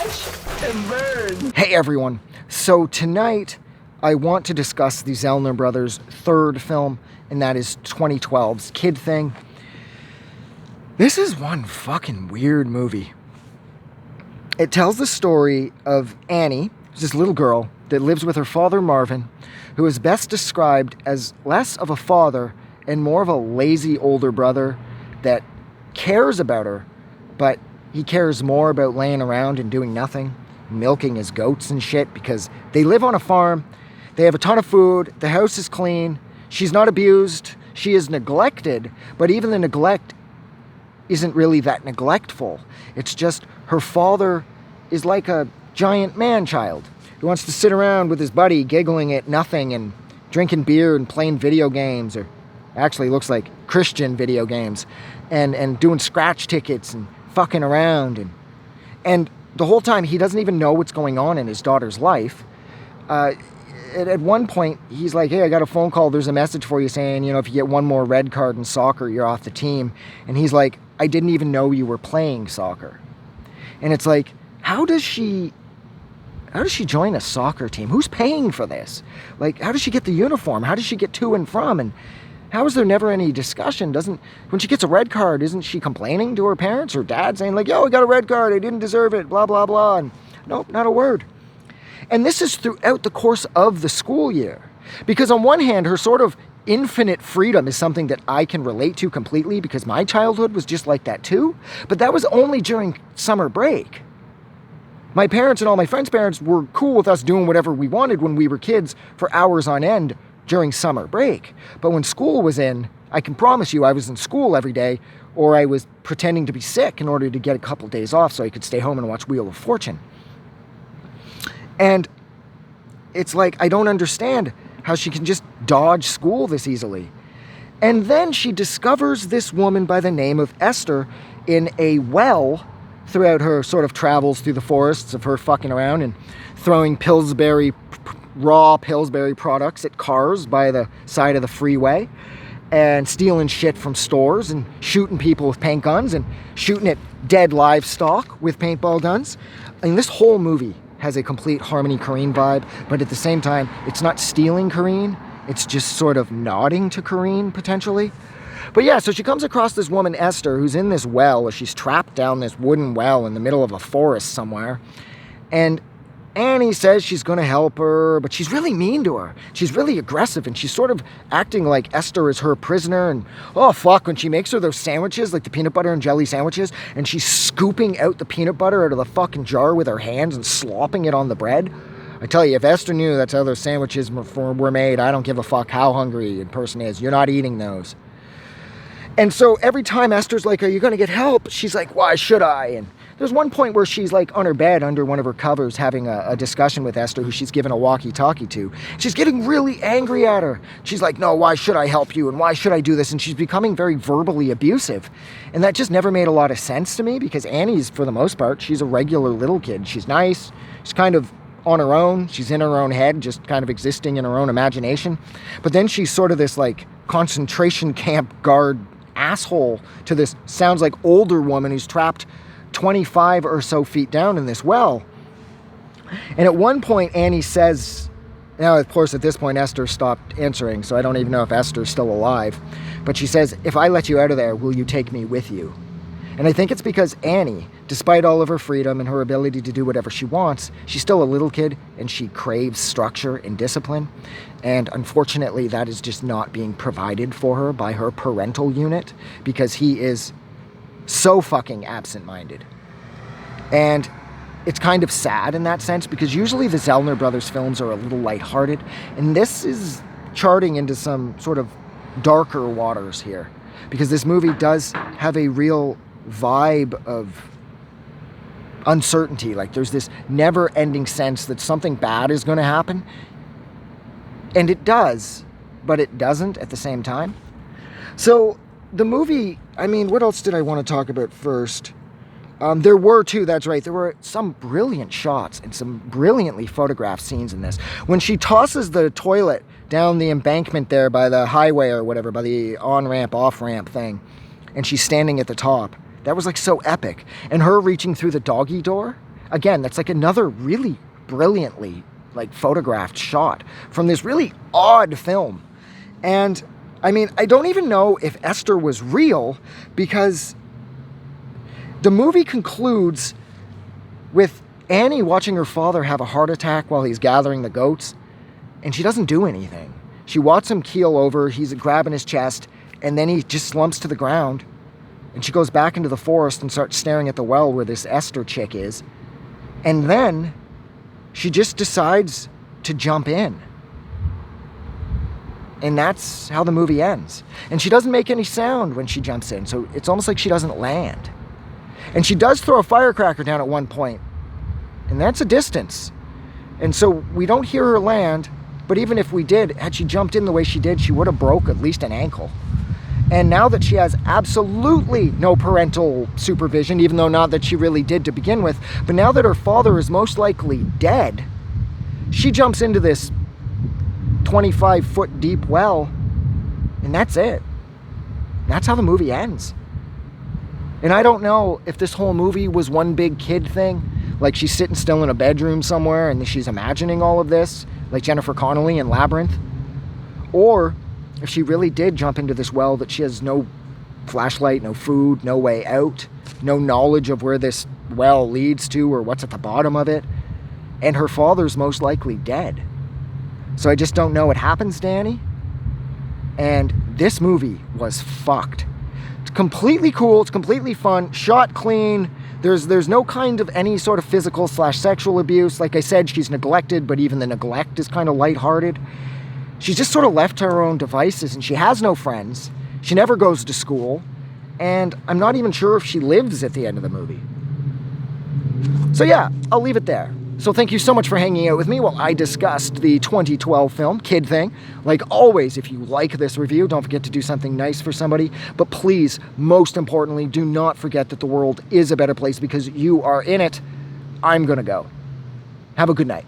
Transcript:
Watch and burn. Hey everyone, so tonight I want to discuss the Zellner brothers' third film, and that is 2012's Kid Thing. This is one fucking weird movie. It tells the story of Annie, who's this little girl that lives with her father Marvin, who is best described as less of a father and more of a lazy older brother that cares about her, but he cares more about laying around and doing nothing, milking his goats and shit, because they live on a farm, they have a ton of food, the house is clean, she's not abused, she is neglected, but even the neglect isn't really that neglectful. It's just her father is like a giant man-child who wants to sit around with his buddy giggling at nothing and drinking beer and playing video games, or actually looks like Christian video games, and doing scratch tickets and fucking around, and the whole time he doesn't even know what's going on in his daughter's life. At one point he's like, hey, I got a phone call, there's a message for you saying, you know, if you get one more red card in soccer, you're off the team. And he's like, I didn't even know you were playing soccer. And it's like, how does she join a soccer team? Who's paying for this? Like, how does she get the uniform? How does she get to and from? And how is there never any discussion? When she gets a red card, isn't she complaining to her parents or dad saying like, yo, I got a red card, I didn't deserve it, blah, blah, blah. And nope, not a word. And this is throughout the course of the school year. Because on one hand, her sort of infinite freedom is something that I can relate to completely, because my childhood was just like that too. But that was only during summer break. My parents and all my friends' parents were cool with us doing whatever we wanted when we were kids for hours on end during summer break. But when school was in, I can promise you I was in school every day, or I was pretending to be sick in order to get a couple days off so I could stay home and watch Wheel of Fortune. And it's like, I don't understand how she can just dodge school this easily. And then she discovers this woman by the name of Esther in a well throughout her sort of travels through the forests of her fucking around and throwing raw Pillsbury products at cars by the side of the freeway, and stealing shit from stores and shooting people with paint guns and shooting at dead livestock with paintball guns. I mean, this whole movie has a complete Harmony Korine vibe, but at the same time, it's not stealing Korine, it's just sort of nodding to Korine, potentially. But yeah, so she comes across this woman, Esther, who's in this well, or she's trapped down this wooden well in the middle of a forest somewhere, and Annie says she's going to help her, but she's really mean to her. She's really aggressive, and she's sort of acting like Esther is her prisoner, and oh fuck, when she makes her those sandwiches, like the peanut butter and jelly sandwiches, and she's scooping out the peanut butter out of the fucking jar with her hands and slopping it on the bread. I tell you, if Esther knew that's how those sandwiches were made, I don't give a fuck how hungry a person is. You're not eating those. And so every time Esther's like, are you going to get help? She's like, why should I? And there's one point where she's like on her bed under one of her covers having a discussion with Esther, who she's given a walkie-talkie to. She's getting really angry at her. She's like, no, why should I help you? And why should I do this? And she's becoming very verbally abusive. And that just never made a lot of sense to me, because Annie's, for the most part, she's a regular little kid. She's nice. She's kind of on her own. She's in her own head, just kind of existing in her own imagination. But then she's sort of this like concentration camp guard asshole to this, sounds like older woman who's trapped 25 or so feet down in this well. And at one point Annie says, now of course at this point Esther stopped answering, so I don't even know if Esther's still alive, but she says, if I let you out of there, will you take me with you? And I think it's because Annie, despite all of her freedom and her ability to do whatever she wants, she's still a little kid and she craves structure and discipline. And unfortunately, that is just not being provided for her by her parental unit, because he is so fucking absent-minded. And it's kind of sad in that sense, because usually the Zellner brothers films are a little lighthearted, and this is charting into some sort of darker waters here, because this movie does have a real vibe of uncertainty. Like, there's this never-ending sense that something bad is going to happen, and it does, but it doesn't at the same time. So the movie, I mean, what else did I want to talk about first? There were some brilliant shots and some brilliantly photographed scenes in this. When she tosses the toilet down the embankment there by the highway or whatever, by the on-ramp, off-ramp thing, and she's standing at the top, that was like so epic. And her reaching through the doggy door again, that's like another really brilliantly like photographed shot from this really odd film. And I mean, I don't even know if Esther was real, because the movie concludes with Annie watching her father have a heart attack while he's gathering the goats, and she doesn't do anything. She watches him keel over, he's grabbing his chest, and then he just slumps to the ground. And she goes back into the forest and starts staring at the well where this Esther chick is. And then she just decides to jump in. And that's how the movie ends. And she doesn't make any sound when she jumps in, so it's almost like she doesn't land. And she does throw a firecracker down at one point, and that's a distance. And so we don't hear her land, but even if we did, had she jumped in the way she did, she would have broke at least an ankle. And now that she has absolutely no parental supervision, even though not that she really did to begin with, but now that her father is most likely dead, she jumps into this 25-foot deep well, and that's it. That's how the movie ends. And I don't know if this whole movie was one big kid thing, like she's sitting still in a bedroom somewhere and she's imagining all of this, like Jennifer Connelly in Labyrinth, or if she really did jump into this well that she has no flashlight, no food, no way out, no knowledge of where this well leads to or what's at the bottom of it, and her father's most likely dead. So I just don't know what happens to Annie. And this movie was fucked. It's completely cool, it's completely fun, shot clean. There's no kind of any sort of physical / sexual abuse. Like I said, she's neglected, but even the neglect is kind of lighthearted. She's just sort of left to her own devices, and she has no friends. She never goes to school, and I'm not even sure if she lives at the end of the movie. So yeah, I'll leave it there. So thank you so much for hanging out with me while I discussed the 2012 film, Kid Thing. Like always, if you like this review, don't forget to do something nice for somebody. But please, most importantly, do not forget that the world is a better place because you are in it. I'm gonna go. Have a good night.